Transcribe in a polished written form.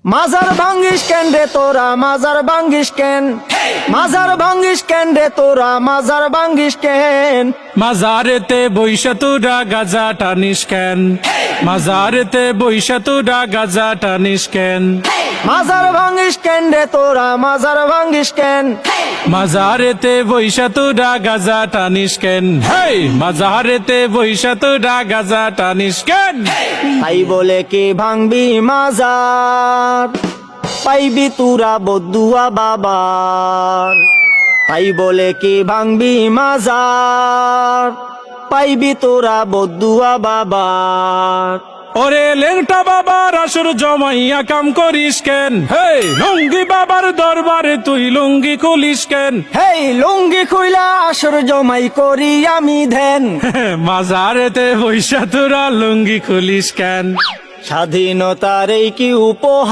মাজার ভাঙ্গিস কেন রে তোরা মাজার ভাঙ্গিস কেন মাজার ভাঙ্গিস কেন রে তোরা মাজার ভাঙ্গিস কেন মাজারেতে বৈশা তোরা গাজা টানিস কেন মাজারেতে বৈশা তোরা গাজা টানিস কেন মাজার ভাঙ্গিস কেন রে তোরা মাজার ভাঙ্গিস কেন মাজারেতে বৈশা তোরা গাজা টানিস কেন হেই মাজারেতে বৈশা তোরা গাজা টানিস কেন তাই বলে কি ভাঙবি মাজার পাইবি তুরা বদুয়া বাবার তাই বলে কি ভাঙবি মাজার পাইবি তোরা বদুয়া বাবার ওরে লেংটা বাবার আসর জমাইয়া কাম করিস কেন হেই লুঙ্গি বাবার দরবারে তুই লুঙ্গি খুলিস কেন হেই লুঙ্গি খুইলা আসর জমাই করি আমি ধ্যান মাজারেতে বৈশা তোরা লুঙ্গি খুলিস কেন স্বাধীনতার এই কি উপহার